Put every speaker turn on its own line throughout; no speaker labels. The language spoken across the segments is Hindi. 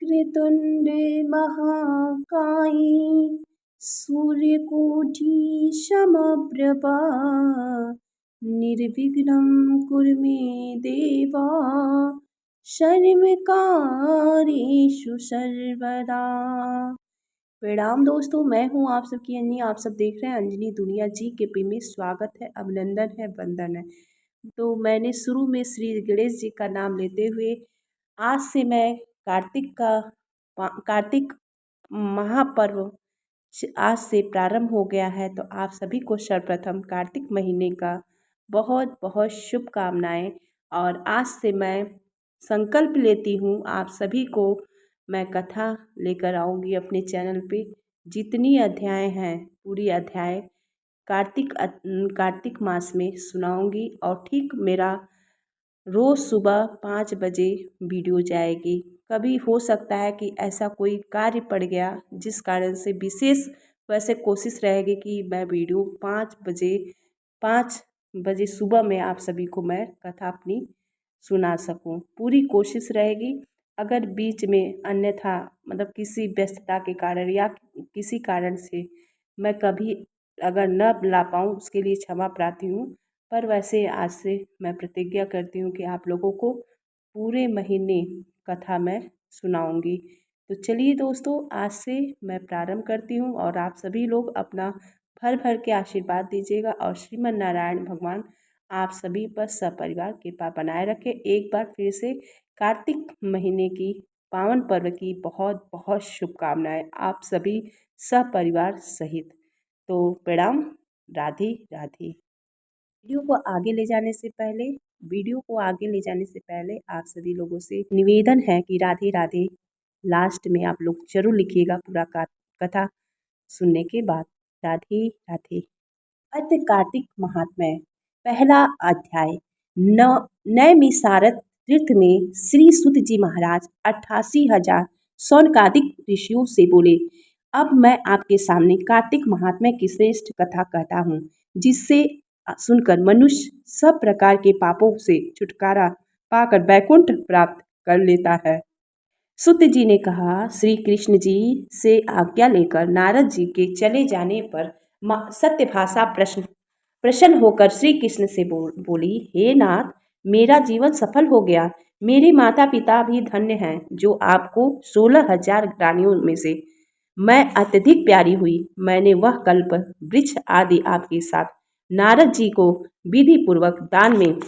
वक्रतुण्ड महाकाय सूर्यकोटि समप्रभा निर्विघ्नं कुरु मे देवा सर्वकार्येषु सर्वदा। प्रणाम दोस्तों, मैं हूं आप सबकी अंजनी। आप सब देख रहे हैं अंजनी दुनिया जी के पे में। स्वागत है, अभिनंदन है, वंदन है। तो मैंने शुरू में श्री गणेश जी का नाम लेते हुए आज से मैं कार्तिक महापर्व आज से प्रारंभ हो गया है। तो आप सभी को सर्वप्रथम कार्तिक महीने का बहुत बहुत शुभकामनाएं। और आज से मैं संकल्प लेती हूँ आप सभी को मैं कथा लेकर आऊँगी अपने चैनल पे। जितनी अध्याय हैं पूरी अध्याय कार्तिक मास में सुनाऊँगी। और ठीक मेरा रोज़ सुबह 5 बजे वीडियो जाएगी। कभी हो सकता है कि ऐसा कोई कार्य पड़ गया जिस कारण से विशेष वैसे कोशिश रहेगी कि मैं वीडियो 5 बजे सुबह में आप सभी को मैं कथा अपनी सुना सकूं। पूरी कोशिश रहेगी। अगर बीच में अन्यथा मतलब किसी व्यस्तता के कारण या किसी कारण से मैं कभी अगर न ला पाऊँ उसके लिए क्षमा प्रार्थी हूँ। पर वैसे आज से मैं प्रतिज्ञा करती हूँ कि आप लोगों को पूरे महीने कथा मैं सुनाऊंगी। तो चलिए दोस्तों, आज से मैं प्रारंभ करती हूँ और आप सभी लोग अपना भर भर के आशीर्वाद दीजिएगा। और श्रीमन नारायण भगवान आप सभी पर सपरिवार कृपा बनाए रखें। एक बार फिर से कार्तिक महीने की पावन पर्व की बहुत बहुत शुभकामनाएं आप सभी सपरिवार सहित। तो प्रणाम, राधे राधे। वीडियो को आगे ले जाने से पहले आप सभी लोगों से निवेदन है कि राधे राधे लास्ट में आप लोग जरूर लिखिएगा पूरा कथा सुनने के बाद। राधे राधे। अद्य कार्तिक महात्म्य पहला अध्याय। नैमिषारण्य तीर्थ में श्री सूत जी महाराज 88,000 शौनकादिक ऋषियों से बोले, अब मैं आपके सामने कार्तिक महात्म्य की श्रेष्ठ कथा कहता हूँ, जिससे सुनकर मनुष्य सब प्रकार के पापों से छुटकारा पाकर वैकुंठ प्राप्त कर लेता है। सूत जी ने कहा, श्री कृष्ण जी से आज्ञा लेकर नारद जी के चले जाने पर सत्यभाषा प्रसन्न होकर श्री कृष्ण से बोली, हे नाथ, मेरा जीवन सफल हो गया। मेरे माता पिता भी धन्य हैं जो आपको 16,000 रानियों में से मैं अत्यधिक प्यारी हुई। मैंने वह कल्प वृक्ष आदि आपके साथ नारद जी को विधि पूर्वक दान में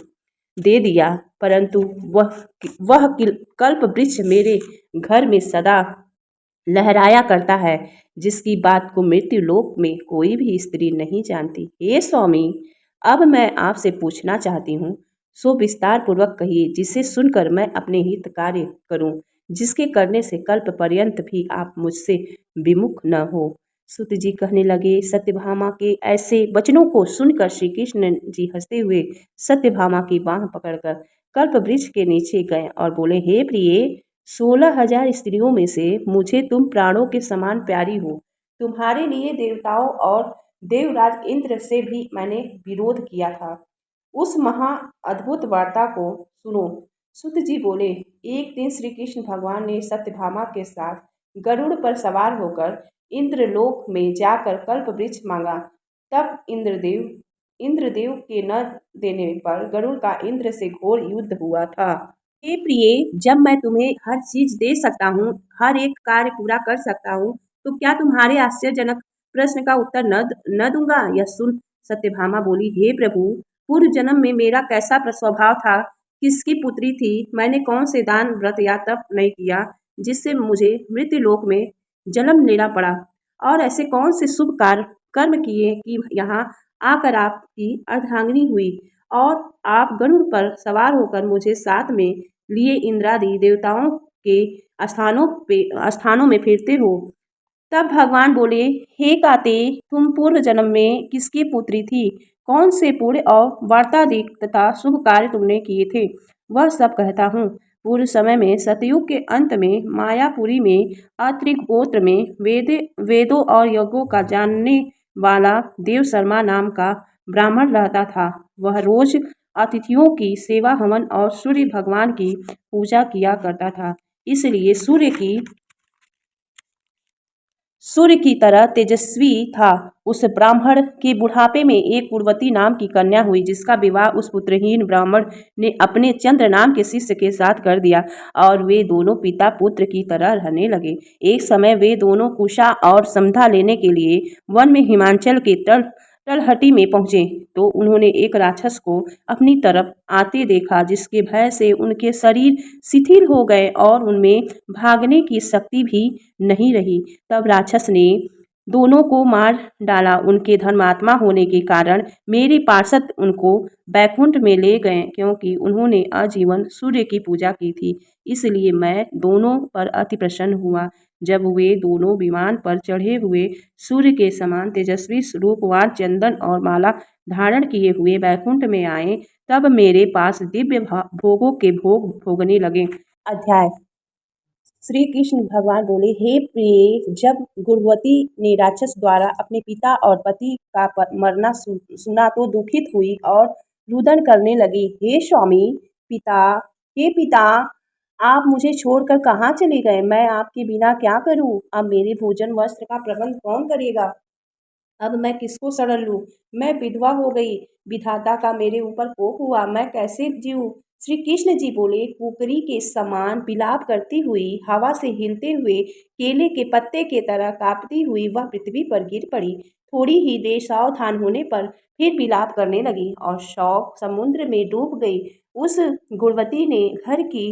दे दिया, परंतु वह कल्प वृक्ष मेरे घर में सदा लहराया करता है, जिसकी बात को मृत्यु लोक में कोई भी स्त्री नहीं जानती। हे स्वामी, अब मैं आपसे पूछना चाहती हूँ, सो विस्तार पूर्वक कहिए, जिसे सुनकर मैं अपने हित कार्य करूँ, जिसके करने से कल्प पर्यंत भी आप मुझसे विमुख न हो। सूत जी कहने लगे, सत्यभामा के ऐसे वचनों को सुनकर श्री कृष्ण जी हंसते हुए सत्यभामा की बाह पकड़कर कल्प वृक्ष के नीचे गए और बोले, हे प्रिय, 16,000 स्त्रियों में से मुझे तुम प्राणों के समान प्यारी हो। तुम्हारे लिए देवताओं और देवराज इंद्र से भी मैंने विरोध किया था। उस महा अद्भुत वार्ता को सुनो। सूत जी बोले, एक दिन श्री कृष्ण भगवान ने सत्यभामा के साथ गरुड़ पर सवार होकर इंद्रलोक में जाकर कल्प वृक्ष मांगा। तब इंद्रदेव के न देने पर गरुड़ का इंद्र से घोर युद्ध हुआ था। हे प्रिय, जब मैं तुम्हें हर चीज दे सकता हूँ, हर एक कार्य पूरा कर सकता हूँ, तो क्या तुम्हारे आश्चर्यजनक प्रश्न का उत्तर न दूंगा? यह सुन सत्यभामा बोली, हे प्रभु, पूर्व जन्म में मेरा कैसा स्वभाव था, किसकी पुत्री थी, मैंने कौन से दान व्रत या तप नहीं किया जिससे मुझे मृत्युलोक में जन्म लेना पड़ा, और ऐसे कौन से शुभ कर्म किए कि यहाँ आकर आपकी अर्धांगिनी हुई और आप गरुड़ पर सवार होकर मुझे साथ में लिए इंद्रादि देवताओं के स्थानों में फिरते हो। तब भगवान बोले, हे काते, तुम पूर्व जन्म में किसकी पुत्री थी, कौन से पुण्य और वार्तादिक तथा शुभ कार्य तुमने किए थे, वह सब कहता हूँ। पूर्व समय में सतयुग के अंत में मायापुरी में अत्रि गोत्र में वेदों और यज्ञों का जानने वाला देव शर्मा नाम का ब्राह्मण रहता था। वह रोज अतिथियों की सेवा हवन और सूर्य भगवान की पूजा किया करता था। इसलिए सूर्य की तरह तेजस्वी था। उस ब्राह्मण के बुढ़ापे में एक उर्वती नाम की कन्या हुई, जिसका विवाह उस पुत्रहीन ब्राह्मण ने अपने चंद्र नाम के शिष्य के साथ कर दिया और वे दोनों पिता पुत्र की तरह रहने लगे। एक समय वे दोनों कुशा और समधा लेने के लिए वन में हिमाचल के तलहटी में पहुंचे तो उन्होंने एक राक्षस को अपनी तरफ आते देखा, जिसके भय से उनके शरीर शिथिल हो गए और उनमें भागने की शक्ति भी नहीं रही। तब राक्षस ने दोनों को मार डाला। उनके धर्मात्मा होने के कारण मेरे पार्षद उनको बैकुंठ में ले गए, क्योंकि उन्होंने आजीवन सूर्य की पूजा की थी। इसलिए मैं दोनों पर अति प्रसन्न हुआ। जब वे दोनों विमान पर चढ़े हुए सूर्य के समान तेजस्वी रूपवान चंदन और माला धारण किए हुए बैकुंठ में आए, तब मेरे पास दिव्य भोगों के भोग भोगने लगे। अध्याय। श्री कृष्ण भगवान बोले, हे प्रिय, जब गुरुवती ने राक्षस द्वारा अपने पिता और पति का मरना सुना तो दुखित हुई और रुदन करने लगी। हे स्वामी, पिता, हे पिता, आप मुझे छोड़कर कहाँ चले गए? मैं आपके बिना क्या करूँ? अब मेरे भोजन वस्त्र का प्रबंध कौन करेगा? अब मैं किसको शरण लूँ? मैं विधवा हो गई। विधाता का मेरे ऊपर कोप हुआ। मैं कैसे जीऊँ? श्री कृष्ण जी बोले, कुकरी के समान विलाप करती हुई, हवा से हिलते हुए केले के पत्ते के तरह कांपती हुई वह पृथ्वी पर गिर पड़ी। थोड़ी ही देर सावधान होने पर फिर विलाप करने लगी और शौक समुद्र में डूब गई। उस गुणवती ने घर की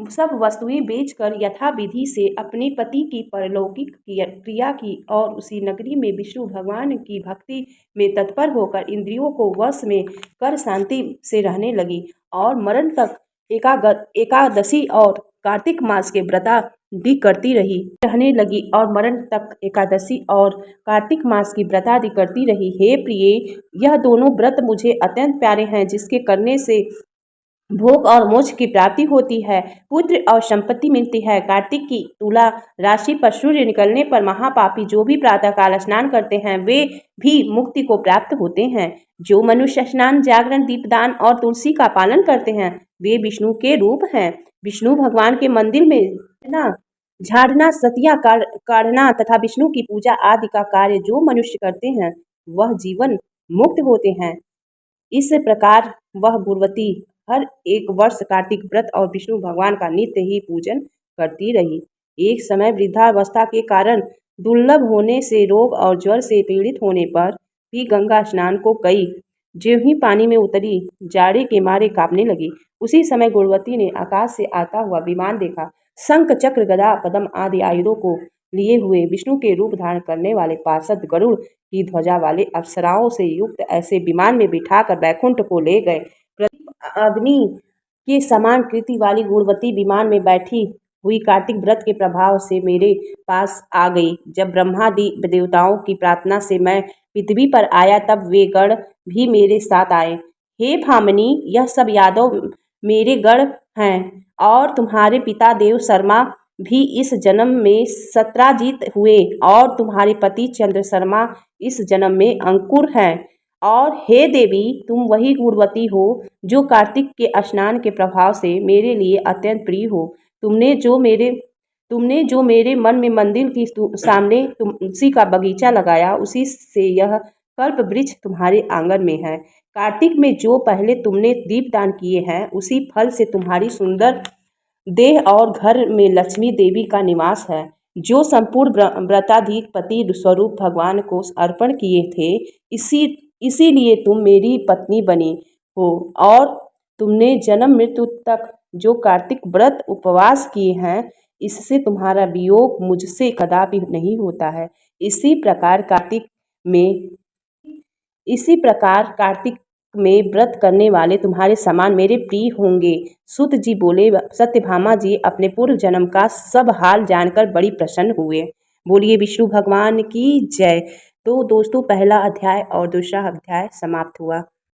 सब वस्तुएं बेचकर यथाविधि से अपने पति की परलौकिक क्रिया की और उसी नगरी में विष्णु भगवान की भक्ति में तत्पर होकर इंद्रियों को वश में कर शांति से रहने लगी और मरण तक एकादशी और कार्तिक मास के व्रतादि करती रहने लगी और मरण तक एकादशी और कार्तिक मास की व्रतादि करती रही। हे प्रिय, यह दोनों व्रत मुझे अत्यंत प्यारे हैं, जिसके करने से भोग और मोक्ष की प्राप्ति होती है, पुत्र और संपत्ति मिलती है। कार्तिक की तुला राशि पर सूर्य निकलने पर महापापी जो भी प्रातःकाल स्नान करते हैं वे भी मुक्ति को प्राप्त होते हैं। जो मनुष्य स्नान, जागरण, दीपदान और तुलसी का पालन करते हैं वे विष्णु के रूप हैं। विष्णु भगवान के मंदिर में झाड़ना, सतिया काढ़ना तथा विष्णु की पूजा आदि का कार्य जो मनुष्य करते हैं वह जीवन मुक्त होते हैं। इस प्रकार वह गुरुवती हर एक वर्ष कार्तिक व्रत और विष्णु भगवान का नित्य ही पूजन करती रही। एक समय वृद्धावस्था के कारण दुर्लभ होने से रोग और ज्वर से पीड़ित होने पर भी गंगा स्नान को गई। ज्यों ही पानी में उतरी, जाड़े के मारे कांपने लगी। उसी समय गुरुवती ने आकाश से आता हुआ विमान देखा। शंख, चक्र, गदा, पद्म आदि आयुधों को लिए हुए विष्णु के रूप धारण करने वाले पार्षद गरुड़ की ध्वजा वाले अप्सराओं से युक्त ऐसे विमान में बिठाकर बैकुंठ को ले गए। अग्नि के समान कृति वाली गुणवती विमान में बैठी हुई कार्तिक व्रत के प्रभाव से मेरे पास आ गई। जब ब्रह्मादि देवताओं की प्रार्थना से मैं पृथ्वी पर आया तब वे गण भी मेरे साथ आए। हे भामिनी, यह सब यादव मेरे गण हैं और तुम्हारे पिता देव शर्मा भी इस जन्म में सत्राजित हुए और तुम्हारे पति चंद्र शर्मा इस जन्म में अंकुर हैं। और हे देवी, तुम वही गुणवती हो जो कार्तिक के स्नान के प्रभाव से मेरे लिए अत्यंत प्रिय हो। तुमने जो मेरे मन में मंदिर की सामने तुलसी का बगीचा लगाया, उसी से यह कल्प वृक्ष तुम्हारे आंगन में है। कार्तिक में जो पहले तुमने दीपदान किए हैं, उसी फल से तुम्हारी सुंदर देह और घर में लक्ष्मी देवी का निवास है। जो संपूर्ण व्रताधिपति स्वरूप भगवान को अर्पण किए थे, इसीलिए तुम मेरी पत्नी बनी हो और तुमने जन्म मृत्यु तक जो कार्तिक व्रत उपवास किए हैं, इससे तुम्हारा वियोग मुझसे कदापि नहीं होता है। इसी प्रकार कार्तिक में व्रत करने वाले तुम्हारे समान मेरे प्रिय होंगे। सूत जी बोले, सत्यभामा जी अपने पूर्व जन्म का सब हाल जानकर बड़ी प्रसन्न हुए। बोलिए विष्णु भगवान की जय। तो दोस्तों, पहला अध्याय और दूसरा अध्याय समाप्त हुआ।